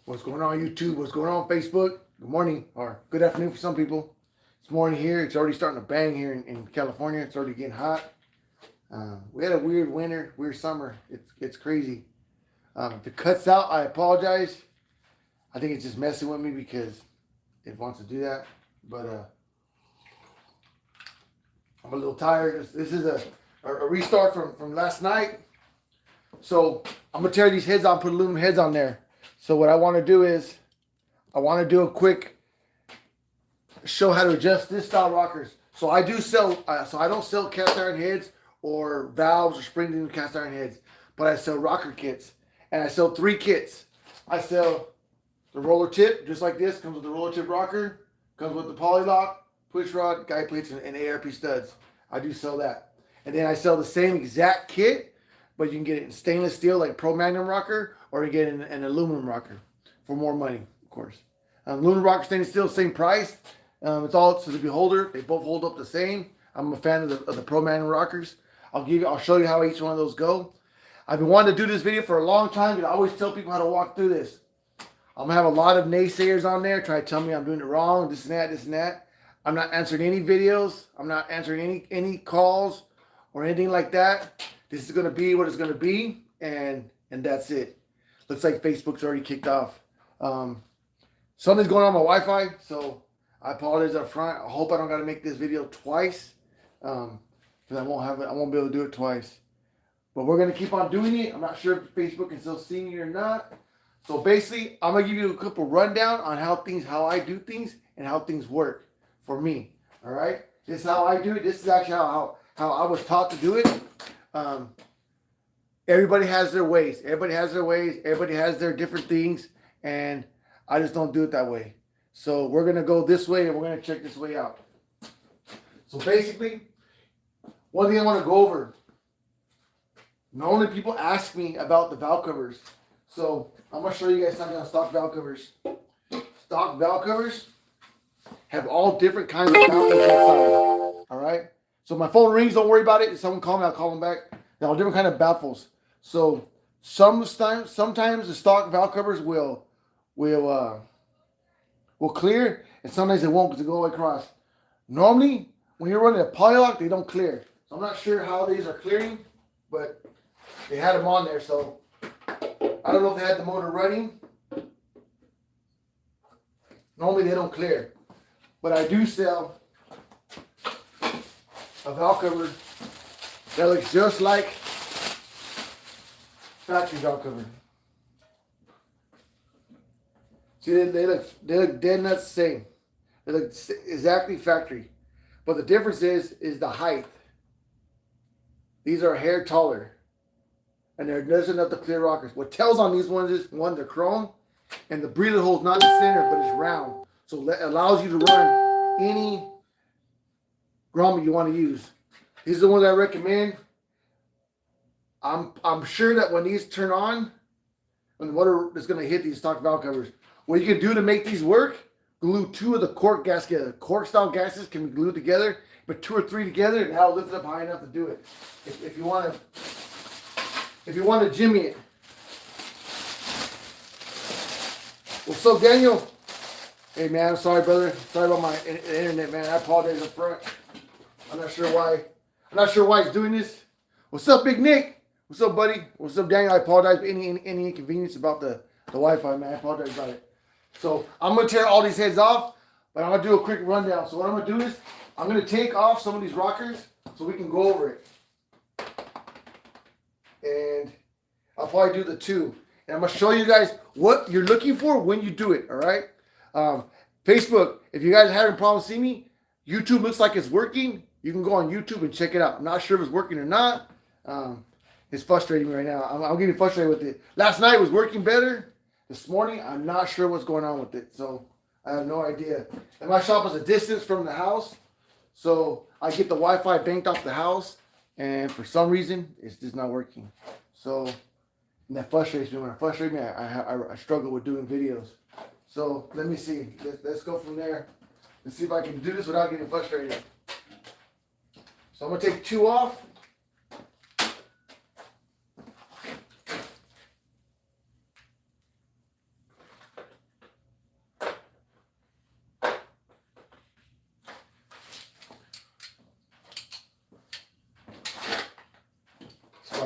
What's going on YouTube? What's going on Facebook? Good morning or good afternoon for some people. It's morning here. It's already starting to bang here in California. It's already getting hot. We had a weird winter, weird summer. It's crazy. If it cuts out, I apologize. I think it's just messing with me because it wants to do that. But I'm a little tired. This is a restart from last night. So I'm gonna tear these heads on, put aluminum heads on there. So what I want to do is, I want to do a quick show how to adjust this style rockers. So I do sell, so I don't sell cast iron heads or valves or spring cast iron heads, but I sell rocker kits, and I sell 3 kits. I sell the roller tip, just like this, comes with the roller tip rocker, comes with the poly lock, push rod, guide plates, and ARP studs. I do sell that, and then I sell the same exact kit, but you can get it in stainless steel like Pro Magnum rocker, or you get an aluminum rocker for more money, of course. Aluminum rocker, stainless steel, same price. It's all to the beholder. They both hold up the same. I'm a fan of the Pro Magnum rockers. I'll show you how each one of those go. I've been wanting to do this video for a long time, because I always tell people how to walk through this. I'm gonna have a lot of naysayers on there try to tell me I'm doing it wrong, this and that, this and that. I'm not answering any videos. I'm not answering any calls or anything like that. This is gonna be what it's gonna be, and that's it. Looks like Facebook's already kicked off. Something's going on my Wi-Fi, so I apologize up front. I hope I don't got to make this video twice, because I won't be able to do it twice. But we're gonna keep on doing it. I'm not sure if Facebook can still see me or not. So basically, I'm gonna give you a couple rundown on how I do things and how things work for me. All right, this is how I do it. This is actually how I was taught to do it. Everybody has their ways. Everybody has their ways. Everybody has their different things, and I just don't do it that way. So we're gonna go this way, and we're gonna check this way out. So basically, one thing I want to go over. Normally, people ask me about the valve covers, so I'm gonna show you guys something on stock valve covers. Stock valve covers have all different kinds of baffles inside. All right. So my phone rings. Don't worry about it. If someone calls me, I'll call them back. They're all different kind of baffles. So sometimes the stock valve covers will clear, and sometimes they won't, because they go all the way across. Normally, when you're running a poly lock, they don't clear. So I'm not sure how these are clearing, but they had them on there. So I don't know if they had the motor running. Normally they don't clear, but I do sell a valve cover that looks just like factory valve cover. See, they look dead nuts the same. They look exactly factory, but the difference is the height. These are a hair taller, and they're just enough to clear rockers. What tells on these ones is, one, they're chrome, and the breather hole's not in the center, but it's round, so it allows you to run any grommet you want to use. These are the ones I recommend. I'm sure that when these turn on, when the water is going to hit these stock valve covers, what you can do to make these work, glue 2 of the cork gaskets together. Cork style gaskets can be glued together, but 2 or 3 together, and that'll lift it up high enough to do it. If you want to jimmy it. What's up, Daniel? Hey man, I'm sorry, brother. Sorry about my internet, man. I apologize up front. I'm not sure why he's doing this. What's up, Big Nick? What's up, buddy? What's up, Daniel? I apologize for any inconvenience about the Wi-Fi, man. I apologize about it. So I'm gonna tear all these heads off, but I'm gonna do a quick rundown. So what I'm gonna do is, I'm gonna take off some of these rockers so we can go over it. And I'll probably do the 2. And I'm gonna show you guys what you're looking for when you do it, all right? Facebook, if you guys are having problems seeing me, YouTube looks like it's working. You can go on YouTube and check it out. I'm not sure if it's working or not. It's frustrating me right now. I'm getting frustrated with it. Last night it was working better. This morning, I'm not sure what's going on with it. So I have no idea. And my shop is a distance from the house. So I get the Wi-Fi banked off the house. And for some reason, it's just not working. So, and that frustrates me. When it frustrates me, I struggle with doing videos. So let me see. Let's go from there. Let's see if I can do this without getting frustrated. So I'm going to take 2 off.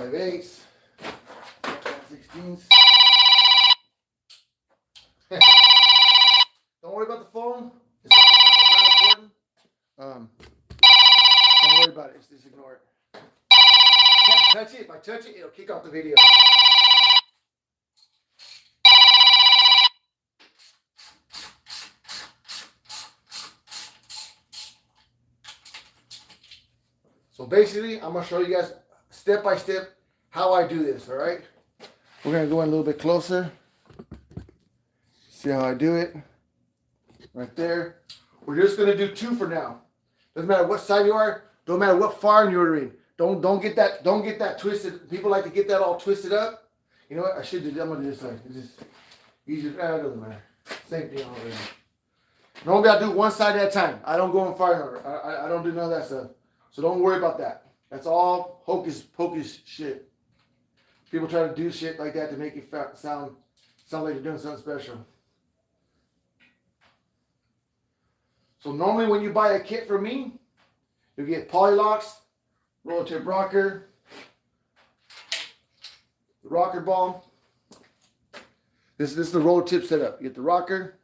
5/8, 16s. Don't worry about the phone. It's not important. Don't worry about it. Just ignore it. I can't touch it. If I touch it, it'll kick off the video. So basically, I'm going to show you guys step by step how I do this, all right? We're going to go in a little bit closer. See how I do it? Right there. We're just going to do 2 for now. Doesn't matter what side you are. Don't matter what firing you're in. Don't get that twisted. People like to get that all twisted up. You know what? I should do. I'm going to do this side. It's just easier. It doesn't matter. Same thing over there. Normally I do one side at a time. I don't go in firing order. I don't do none of that stuff. So don't worry about that. That's all hocus pocus shit. People try to do shit like that to make you sound like you're doing something special. So normally when you buy a kit from me, you get polylocks, roller tip rocker, the rocker ball. This is the roller tip setup. You get the rocker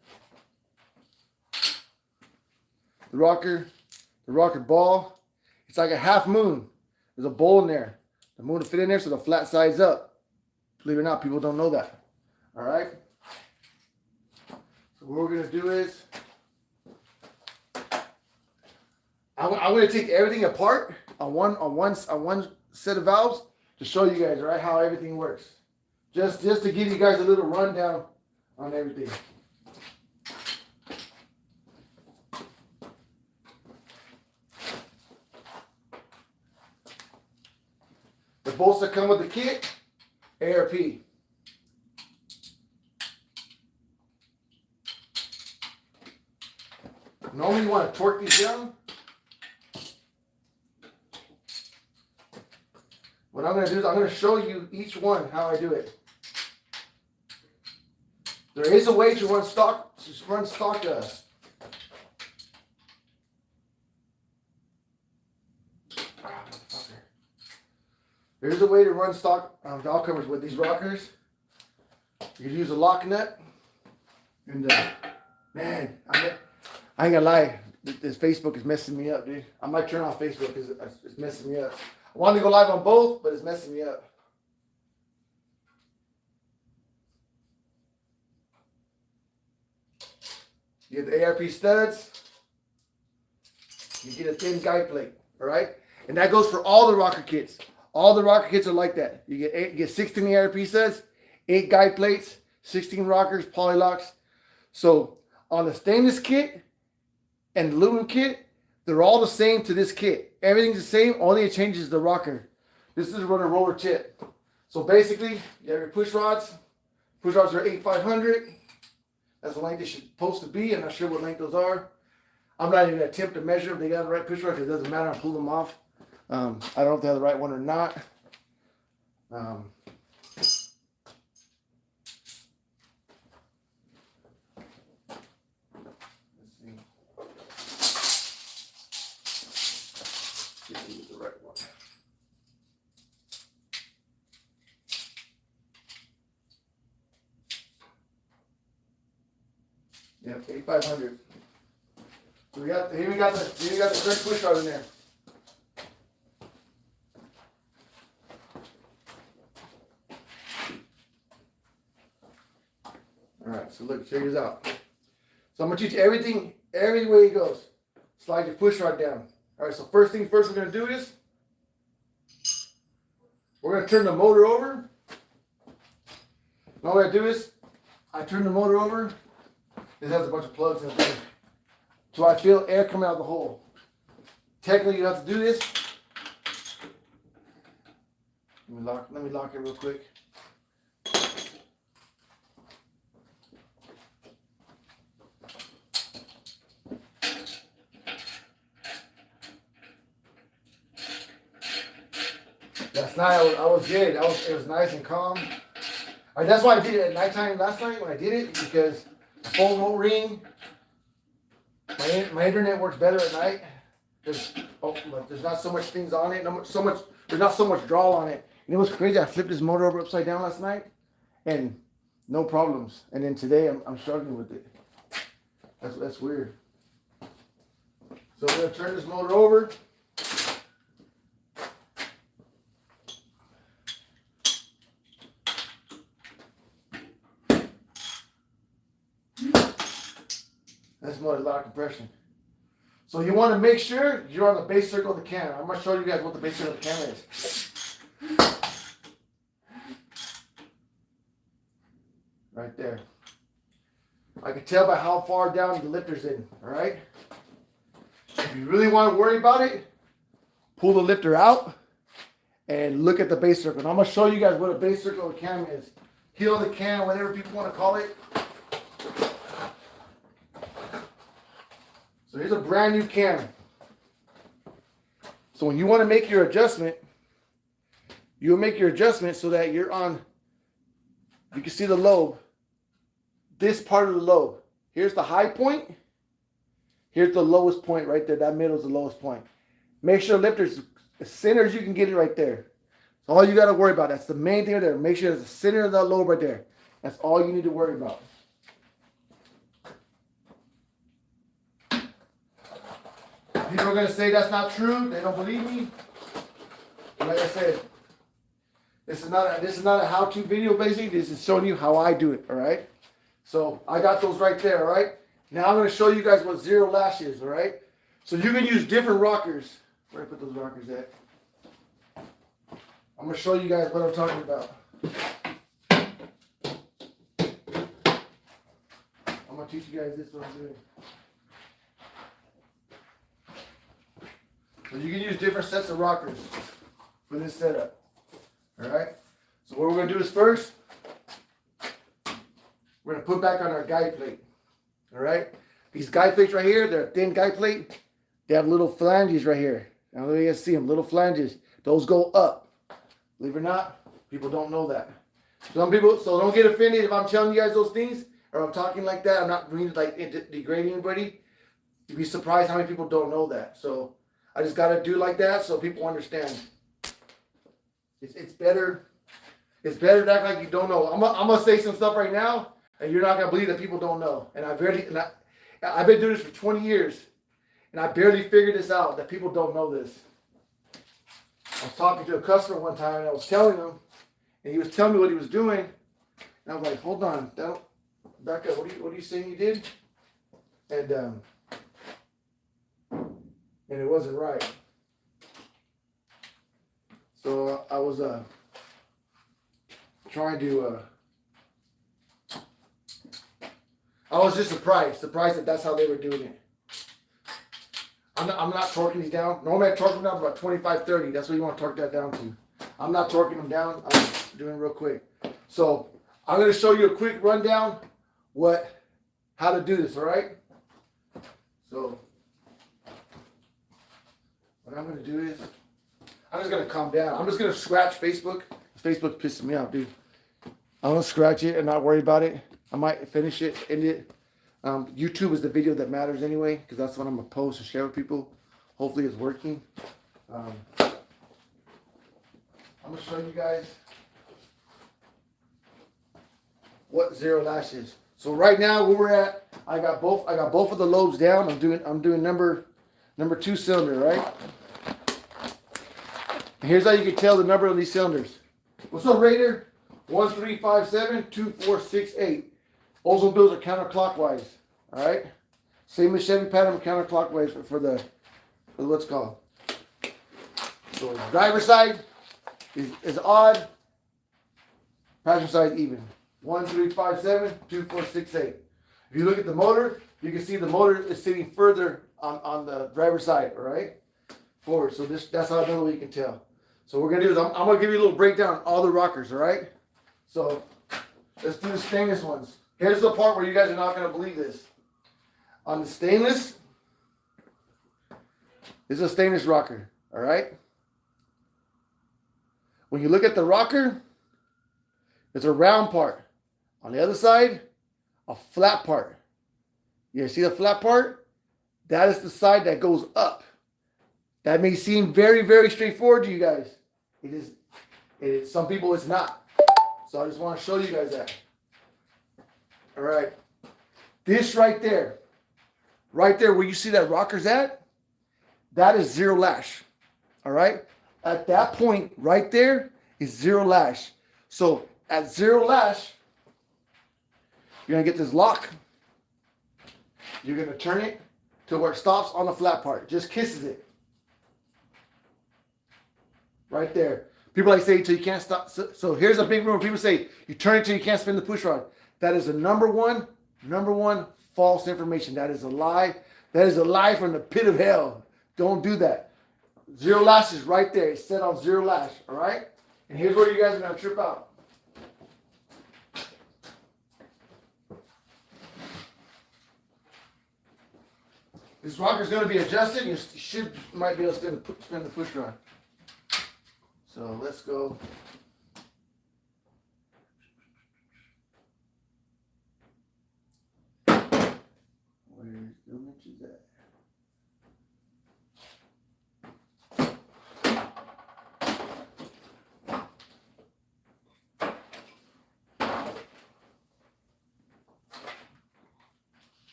ball. It's like a half moon. There's a bowl in there. The moon will fit in there so the flat side's up. Believe it or not, people don't know that. All right. So what we're gonna do is, I'm gonna take everything apart on one set of valves to show you guys, all right, how everything works. Just to give you guys a little rundown on everything. The bolts that come with the kit, ARP. Normally you want to torque these down. What I'm going to do is I'm going to show you each one how I do it. There is a way to run stock. There's a way to run stock valve covers with these rockers. You can use a lock nut. And man, I ain't gonna lie, this Facebook is messing me up, dude. I might turn off Facebook because it's messing me up. I wanted to go live on both, but it's messing me up. You get the ARP studs. You get a thin guide plate, all right? And that goes for all the rocker kits. All the rocker kits are like that. You get 16 ARP studs, 8 guide plates, 16 rockers, polylocks. So on the stainless kit and the aluminum kit, they're all the same to this kit. Everything's the same, only it changes the rocker. This is a roller tip. So basically, you have your push rods. Push rods are 8/500. That's the length they should supposed to be. I'm not sure what length those are. I'm not even going to attempt to measure if they got the right push rod because it doesn't matter. I'll pull them off. I don't know if they have the right one or not. Let's see. This is the right one. Yep, 8/500. So we got the correct push rod in there. Alright, so look, check this out. So I'm going to teach you everything, every way it goes. Slide your push rod down. Alright, so first thing first we're going to do is, we're going to turn the motor over. And all I do is, I turn the motor over. This has a bunch of plugs in it. So I feel air coming out of the hole. Technically, you have to do this. Let me lock it real quick. Last night I was good. It was nice and calm. That's why I did it at nighttime last night when I did it, because the phone won't ring. My internet works better at night. There's not so much things on it. There's not so much draw on it. You know what's crazy? I flipped this motor over upside down last night, and no problems. And then today I'm struggling with it. That's weird. So we're gonna turn this motor over. This motor has a lot of compression. So you want to make sure you're on the base circle of the cam. I'm gonna show you guys what the base circle of the cam is. Right there. I can tell by how far down the lifter's in, all right? If you really want to worry about it, pull the lifter out and look at the base circle. And I'm going to show you guys what a base circle of the cam is. Heel of the cam, whatever people want to call it. So here's a brand new cam. So when you want to make your adjustment, you'll make your adjustment so that you're on, you can see the lobe. This part of the lobe. Here's the high point. Here's the lowest point right there. That middle is the lowest point. Make sure the lifter's as center as you can get it right there. That's all you got to worry about. That's the main thing right there. Make sure it's the center of that lobe right there. That's all you need to worry about. People are going to say that's not true. They don't believe me. Like I said, this is not a how-to video basically. This is showing you how I do it, all right? So I got those right there, all right? Now I'm going to show you guys what zero lash is, all right? So you can use different rockers. Where did I put those rockers at? I'm going to show you guys what I'm talking about. I'm going to teach you guys this what I'm doing. So you can use different sets of rockers for this setup, all right? So what we're going to do is first, we're going to put back on our guide plate. All right. These guide plates right here, they're a thin guide plate. They have little flanges right here. Now let you guys see them, little flanges. Those go up. Believe it or not, people don't know that. Some people, so don't get offended if I'm telling you guys those things or I'm talking like that. I'm not really like degrading anybody. You'd be surprised how many people don't know that. So I just got to do like that so people understand. It's better. It's better to act like you don't know. I'm gonna say some stuff right now. And you're not going to believe that people don't know. And I've been doing this for 20 years. And I barely figured this out, that people don't know this. I was talking to a customer one time, and I was telling him, and he was telling me what he was doing. And I was like, hold on, back up. What are you saying you did? And it wasn't right. So I was trying to... I was just surprised that that's how they were doing it. I'm not torquing these down. Normally I torque them down to about 25, 30. That's what you want to torque that down to. I'm not torquing them down. I'm doing it real quick. So I'm going to show you a quick rundown how to do this, all right? So what I'm going to do is I'm just going to calm down. I'm just going to scratch Facebook. Facebook's pissing me off, dude. I'm going to scratch it and not worry about it. I might finish it, end it. YouTube is the video that matters anyway, because that's what I'm going to post and share with people. Hopefully it's working. I'm going to show you guys what zero lash is. So right now where we're at, I got both of the lobes down. I'm doing number 2 cylinder, right? And here's how you can tell the number of these cylinders. What's up, Raider? 13572468. Oldsmobiles are counterclockwise, all right? Same as Chevy pattern, counterclockwise for the what's called. So the driver's side is odd, passenger side even. 13572468. If you look at the motor, you can see the motor is sitting further on the driver's side, all right? Forward. So that's how another way you can tell. So what we're gonna do is I'm gonna give you a little breakdown on all the rockers, all right? So let's do the stainless ones. Here's the part where you guys are not going to believe this. On the stainless, this is a stainless rocker, all right? When you look at the rocker, it's a round part. On the other side, a flat part. You see the flat part? That is the side that goes up. That may seem very, very straightforward to you guys. It is. Some people it's not. So I just want to show you guys that. All right. This right there where you see that rocker's at, that is zero lash. All right. At that point right there is zero lash. So at zero lash, you're going to get this lock. You're going to turn it to where it stops on the flat part. It just kisses it. Right there. People like say till you can't stop. So here's a big rumor. People say you turn it till you can't spin the push rod. That is the number one false information. That is a lie. That is a lie from the pit of hell. Don't do that. Zero lash is right there. It's set on zero lash. All right? And here's where you guys are going to trip out. This rocker's going to be adjusted. You might be able to spin the push rod. So let's go. Where's the inches at?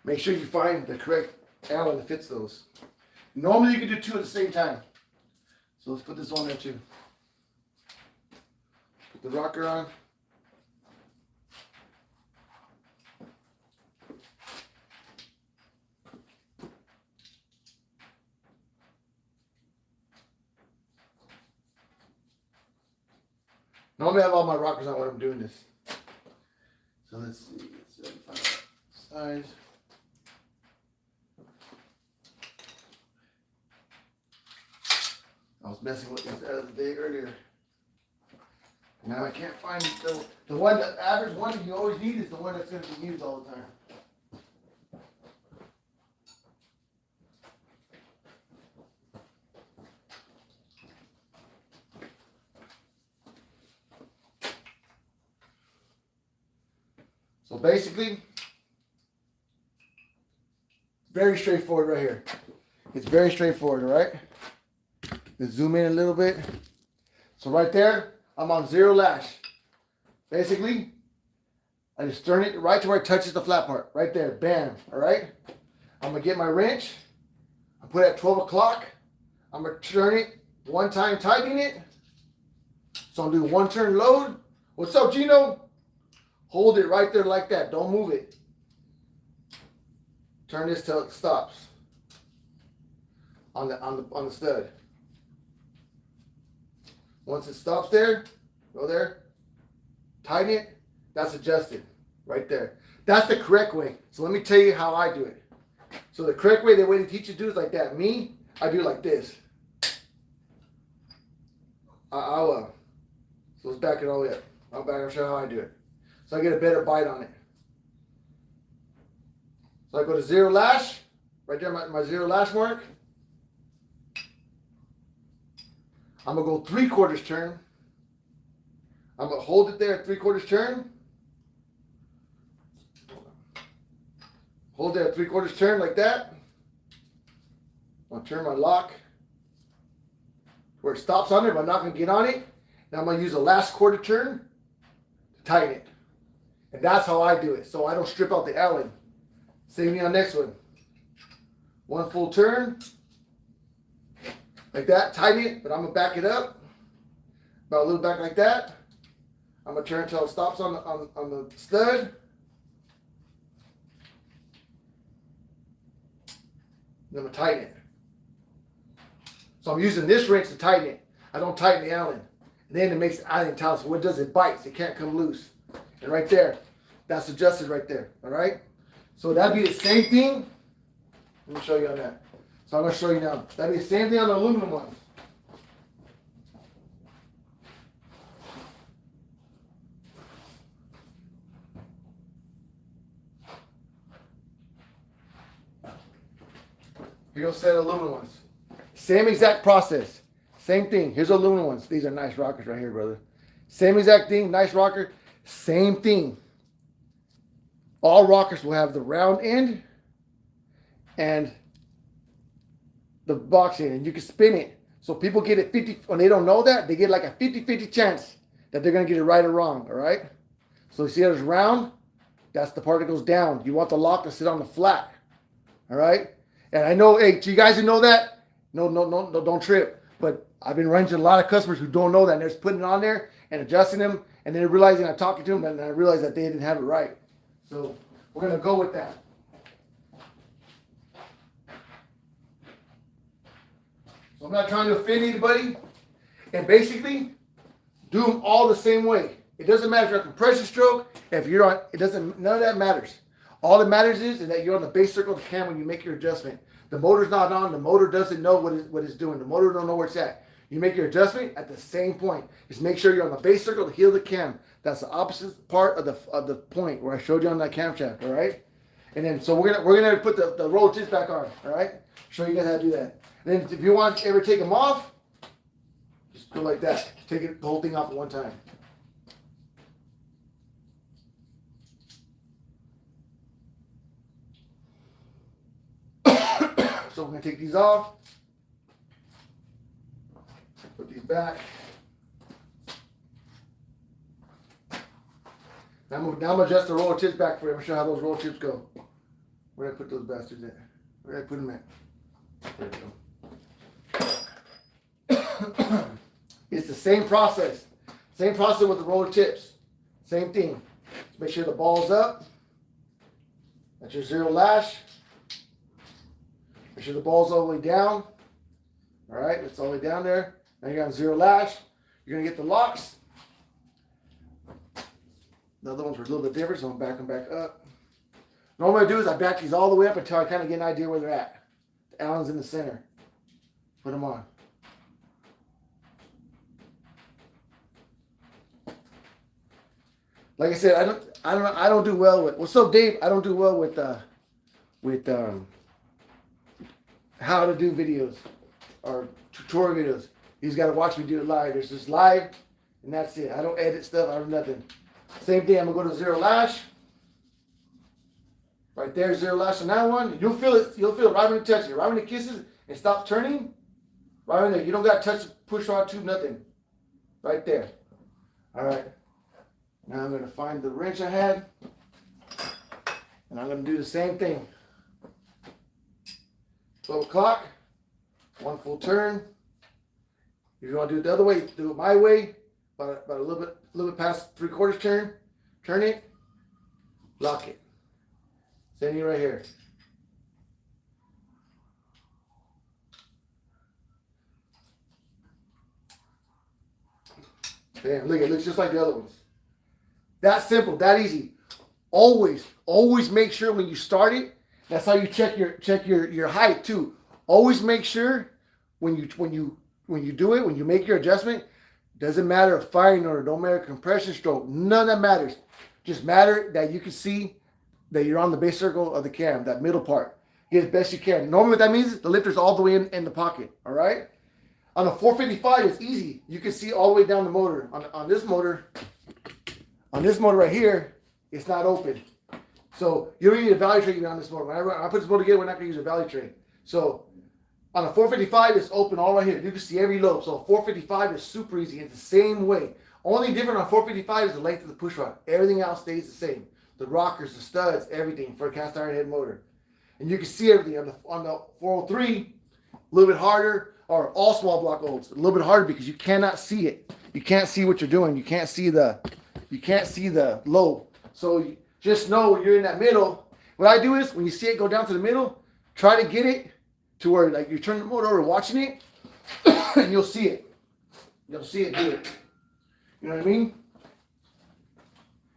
Make sure you find the correct Allen that fits those. Normally you can do two at the same time. So let's put this on there too. Put the rocker on. Normally I have all my rockers on when I'm doing this. So let's see. Let's find size. I was messing with this the other day earlier. Now I can't find the one, the average one that you always need is the one that's going to be used all the time. So basically, very straightforward right here. It's very straightforward, all right? Let's zoom in a little bit. So right there, I'm on zero lash. Basically, I just turn it right to where it touches the flat part. Right there, bam, all right? I'm gonna get my wrench. I put it at 12 o'clock. I'm gonna turn it one time, tightening it. So I'm doing one turn load. What's up, Gino? Hold it right there like that. Don't move it. Turn this till it stops on the stud. Once it stops there, go there, tighten it. That's adjusted right there. That's the correct way. So let me tell you how I do it. So the correct way, the way they teach you to do is like that. Me, I do it like this. So let's back it all the way up. I'll show you how I do it. So I get a better bite on it. So I go to zero lash, right there, my zero lash mark. I'm gonna go 3/4 turn. I'm gonna hold it there at 3/4 turn. Hold there at 3/4 turn like that. I'm gonna turn my lock where it stops on it, but I'm not gonna get on it. Now I'm gonna use the last 1/4 turn to tighten it. And that's how I do it. So I don't strip out the Allen. Same thing on the next one. One full turn. Like that, tighten it, but I'm gonna back it up. About a little back like that. I'm gonna turn until it stops on the stud. And I'm gonna tighten it. So I'm using this wrench to tighten it. I don't tighten the Allen. And then it makes the Allen tight. So what it does, it bites. It can't come loose. And right there, that's adjusted right there. All right. So that'd be the same thing. Let me show you on that. So I'm going to show you now. That'd be the same thing on the aluminum ones. Here's a set of aluminum ones. Same exact process. Same thing. Here's aluminum ones. These are nice rockers right here, brother. Same exact thing. Nice rocker. Same thing. All rockers will have the round end and the box end, and you can spin it. So people get it 50, when they don't know that, they get like a 50-50 chance that they're going to get it right or wrong, all right? So you see how it's round? That's the part that goes down. You want the lock to sit on the flat, all right? And I know, hey, to you guys who know that, no, don't trip. But I've been running into a lot of customers who don't know that, and they're just putting it on there and adjusting them, and then realizing I'm talking to them, and I realized that they didn't have it right. So we're going to go with that. So I'm not trying to offend anybody, and basically do them all the same way. It doesn't matter if you're a compression stroke, if you're on, it doesn't, none of that matters. All that matters is that you're on the base circle of the cam when you make your adjustment. The motor's not on, the motor doesn't know what it's doing. The motor don't know where it's at. You make your adjustment at the same point. Just make sure you're on the base circle to heel of the cam. That's the opposite part of the point where I showed you on that camshaft, all right? And then, so we're gonna put the roll tips back on, all right? Show you guys how to do that. And then if you want to ever take them off, just go like that. Take the whole thing off at one time. So we're going to take these off. Put these back. Now I'm going to adjust the roller tips back for you. I'm going to show you how those roller tips go. Where did I put those bastards at? Where did I put them at? There we go. It's the same process. Same process with the roller tips. Same thing. Just make sure the ball's up. That's your zero lash. Make sure the ball's all the way down. All right, it's all the way down there. Now you're on zero lash. You're going to get the locks. The other ones were a little bit different, so I'm back them back up. Normally what I do is I back these all the way up until I kind of get an idea where they're at. The Allen's in the center. Put them on. Like I said, I don't do well with. What's up, Dave? I don't do well with how to do videos or tutorial videos. He's got to watch me do it live. There's just live, and that's it. I don't edit stuff. I do nothing. Same thing. I'm gonna go to zero lash. Right there, zero lash on that one. You'll feel it. You'll feel it right when you touch it. Right when it kisses and stops turning. Right in there. You don't got to touch the push rod tube. Nothing. Right there. All right. Now I'm going to find the wrench I had, and I'm going to do the same thing. 12 o'clock, one full turn. If you want to do it the other way, do it my way, about a little bit past 3/4 turn. Turn it, lock it. Same thing right here. Damn, look, it looks just like the other ones. That simple, that easy. Always make sure when you start it, that's how you check your height too. Always make sure when you do it, when you make your adjustment, doesn't matter a firing order, don't matter a compression stroke, none of that matters. Just matter that you can see that you're on the base circle of the cam, that middle part. Get as best you can. Normally what that means is the lifter's all the way in the pocket, all right? On a 455, it's easy. You can see all the way down the motor. On this motor right here, it's not open. So you don't need a value tray on this motor. When I put this motor together, we're not going to use a value tray. So on a 455, it's open all right here. You can see every lobe. So a 455 is super easy. It's the same way. Only different on 455 is the length of the push rod. Everything else stays the same. The rockers, the studs, everything for a cast iron head motor. And you can see everything. On the 403, a little bit harder, or all small block olds, a little bit harder because you cannot see it. You can't see what you're doing. You can't see the lobe. So just know when you're in that middle. What I do is when you see it go down to the middle, try to get it to where like you turn the motor over watching it, and you'll see it. You'll see it do it. You know what I mean?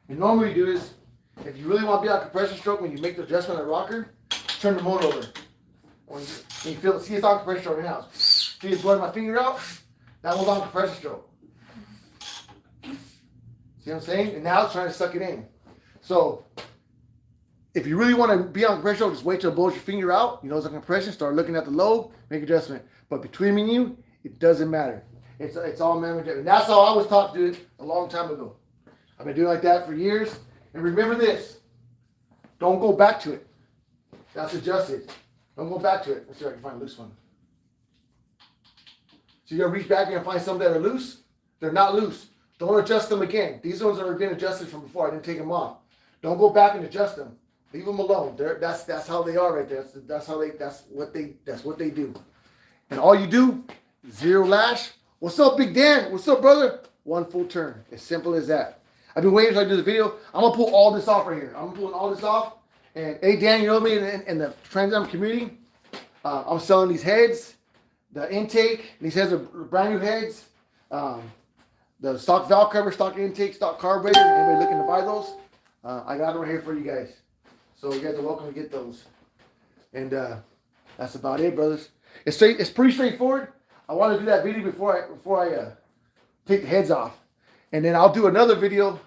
And normally you do is, if you really want to be on compression stroke when you make the adjustment on the rocker, turn the motor over. When you feel it, see it's on compression stroke right now. See it's blowing my finger out? That one's on compression stroke. See what I'm saying? And now it's trying to suck it in. So if you really want to be on compression stroke, just wait till it blows your finger out. You know it's on compression. Start looking at the lobe, make adjustment. But between me and you, it doesn't matter. It's all memory. And that's how I was taught to do it a long time ago. I've been doing like that for years. And remember this. Don't go back to it. That's adjusted. Don't go back to it. Let's see if I can find a loose one. So you're gonna reach back and find some that are loose. They're not loose. Don't adjust them again. These ones are been adjusted from before. I didn't take them off. Don't go back and adjust them. Leave them alone. That's how they are right there. That's what they do. And all you do, zero lash. What's up, Big Dan? What's up, brother? One full turn. As simple as that. I've been waiting until I do the video. I'm gonna pull all this off right here. I'm pulling all this off. And hey, Dan, you know me in the Trans Am community. I'm selling these heads, the intake. These heads are brand new heads. The stock valve cover, stock intake, stock carburetor. Anybody looking to buy those? I got them right here for you guys. So you guys are welcome to get those. And that's about it, brothers. It's pretty straightforward. I want to do that video before I take the heads off. And then I'll do another video.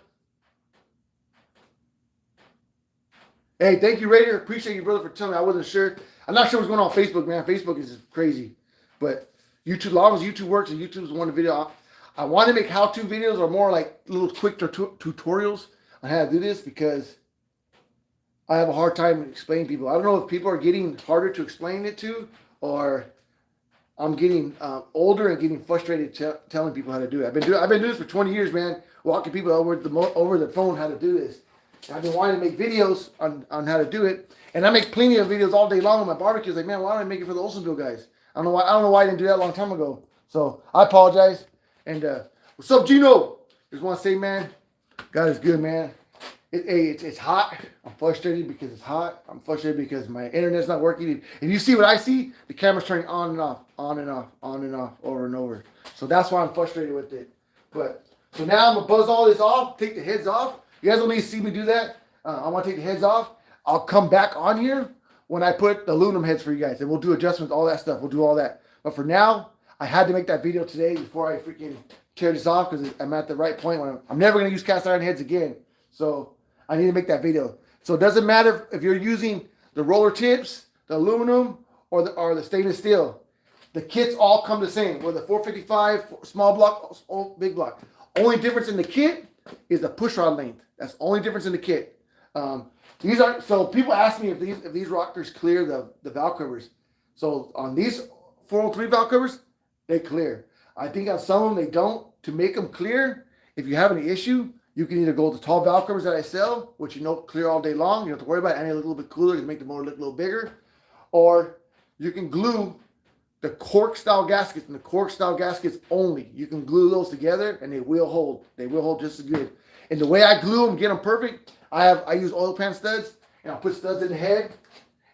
Hey, thank you, Raider. Appreciate you, brother, for telling me. I wasn't sure. I'm not sure what's going on Facebook, man. Facebook is crazy. But YouTube, as long as YouTube works and YouTube's one video, I want to make how-to videos or more like little quick tutorials on how to do this because I have a hard time explaining people. I don't know if people are getting harder to explain it to or I'm getting older and getting frustrated telling people how to do it. I've been doing this for 20 years, man. Walking people over the phone how to do this. And I've been wanting to make videos on how to do it. And I make plenty of videos all day long on my barbecues. Like, man, why don't I make it for the Oldsmobile guys? I don't know why I didn't do that a long time ago. So I apologize. And what's up, Gino? Just want to say, man, God is good, man. It's hot. I'm frustrated because it's hot. I'm frustrated because my internet's not working. If you see what I see, the camera's turning on and off, on and off, on and off, over and over. So that's why I'm frustrated with it. But so now I'm gonna buzz all this off, take the heads off. You guys don't need to see me do that. I want to take the heads off. I'll come back on here when I put the aluminum heads for you guys, and we'll do adjustments, all that stuff. We'll do all that. But for now, I had to make that video today before I freaking tear this off because I'm at the right point when I'm never gonna use cast iron heads again. So I need to make that video. So it doesn't matter if you're using the roller tips, the aluminum, or the stainless steel. The kits all come the same. Whether 455, small block, or big block. Only difference in the kit is the push rod length. That's the only difference in the kit. So people ask me if these rockers clear the valve covers. So on these 403 valve covers, they clear. I think on some of them they don't. To make them clear, if you have any issue, you can either go with the tall valve covers that I sell, which clear all day long. You don't have to worry about it. And a little bit cooler to make the motor look a little bigger. Or you can glue the cork style gaskets and the cork style gaskets only. You can glue those together and they will hold. They will hold just as good. And the way I glue them, get them perfect, I use oil pan studs and I'll put studs in the head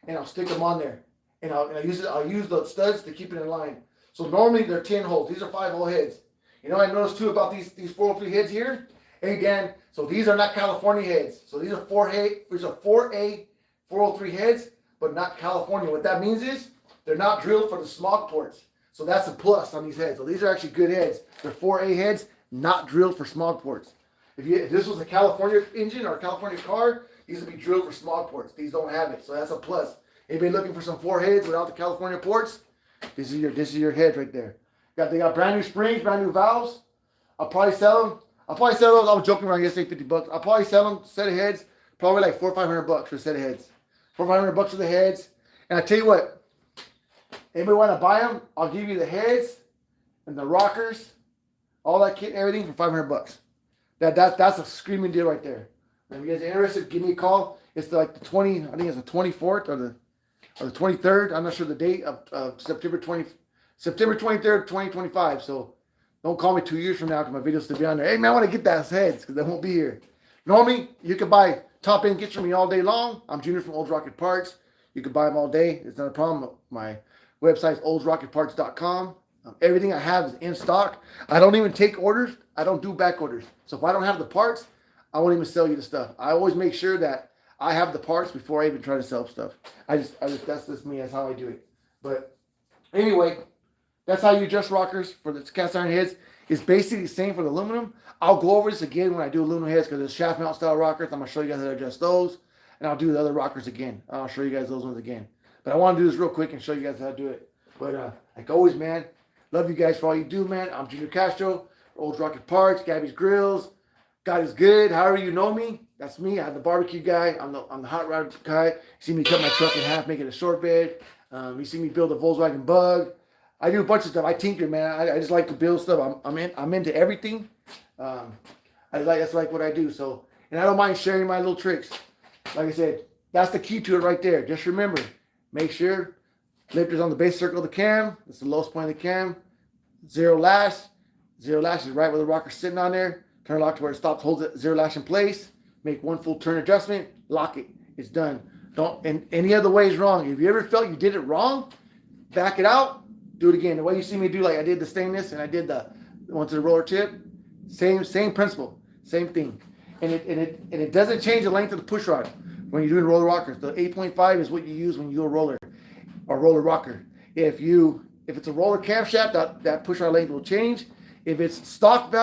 and I'll stick them on there. And I'll use the studs to keep it in line. So normally they're 10 holes. These are 5-hole heads. You know what I noticed too about these 403 heads here? Hey, Dan, so these are not California heads. So these are 4A 403 heads, but not California. What that means is they're not drilled for the smog ports. So that's a plus on these heads. So these are actually good heads. They're 4A heads, not drilled for smog ports. If this was a California engine or a California car, these would be drilled for smog ports. These don't have it, so that's a plus. Anybody looking for some 4 heads without the California ports? This is your head right there. They got brand new springs, brand new valves. I'll probably sell them. I was joking around yesterday, $50. I'll probably sell them, set of heads, probably like $400 or $500 for a set of heads. $400 or $500 for the heads. And I tell you what, anybody want to buy them? I'll give you the heads and the rockers, all that kit, everything for $500. That's a screaming deal right there. If you guys are interested, give me a call. It's like the 20, I think it's the 24th or the 23rd. I'm not sure the date of September 23rd, 2025. So don't call me 2 years from now because my videos will be on there. Hey, man, I want to get those heads because they won't be here. Normally, you can buy top-end kits from me all day long. I'm Junior from Olds Rocket Parts. You can buy them all day. It's not a problem. My website is oldsrocketparts.com. Everything I have is in stock. I don't even take orders. I don't do back orders. So if I don't have the parts, I won't even sell you the stuff. I always make sure that I have the parts before I even try to sell stuff. That's just me. That's how I do it. But anyway, that's how you adjust rockers for the cast iron heads. It's basically the same for the aluminum. I'll go over this again when I do aluminum heads because there's shaft mount style rockers. I'm going to show you guys how to adjust those. And I'll do the other rockers again. I'll show you guys those ones again. But I want to do this real quick and show you guys how to do it. But like always, man, love you guys for all you do, man. I'm Junior Castro, Olds Rocket Parts, Gabby's Grills. God is good. However you know me, that's me. I'm the barbecue guy. I'm the hot rod guy. You see me cut my truck in half, make it a short bed. You see me build a Volkswagen Bug. I do a bunch of stuff. I tinker, man. I just like to build stuff. I'm into everything. That's like what I do. So, and I don't mind sharing my little tricks. Like I said, that's the key to it right there. Just remember, make sure lifter's on the base circle of the cam. That's the lowest point of the cam. Zero lash. Zero lash is right where the rocker's sitting on there. Turn lock to where it stops, holds it, zero lash in place. Make one full turn adjustment. Lock it. It's done. Don't, and any other way is wrong. If you ever felt you did it wrong, back it out. Do it again. The way you see me do, like I did the stainless and I did the one to the roller tip. Same principle. Same thing. And it doesn't change the length of the push rod when you're doing roller rockers. The 8.5 is what you use when you do a roller or roller rocker. If it's a roller camshaft, that push rod length will change. If it's stock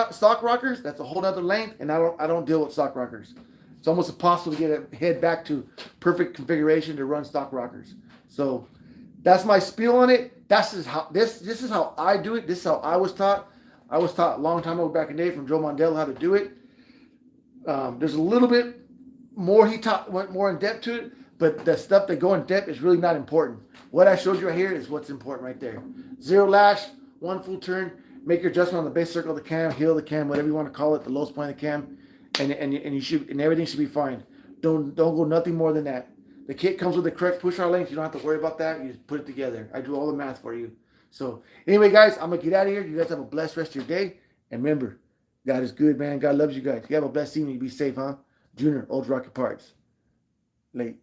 rockers, that's a whole other length, and I don't deal with stock rockers. It's almost impossible to get a head back to perfect configuration to run stock rockers. So that's my spiel on it. This is how I do it. This is how I was taught. I was taught a long time ago back in the day from Joe Mondale how to do it. There's a little bit more went more in depth to it, but the stuff that go in depth is really not important. What I showed you right here is what's important right there. Zero lash, one full turn. Make your adjustment on the base circle of the cam, heel of the cam, whatever you want to call it, the lowest point of the cam, and everything should be fine. Don't go nothing more than that. The kit comes with the correct push rod length. You don't have to worry about that. You just put it together. I do all the math for you. So anyway, guys, I'm gonna get out of here. You guys have a blessed rest of your day, and remember, God is good, man. God loves you guys. You have a blessed evening. Be safe, huh? Junior, Old Rocket Parts. Late.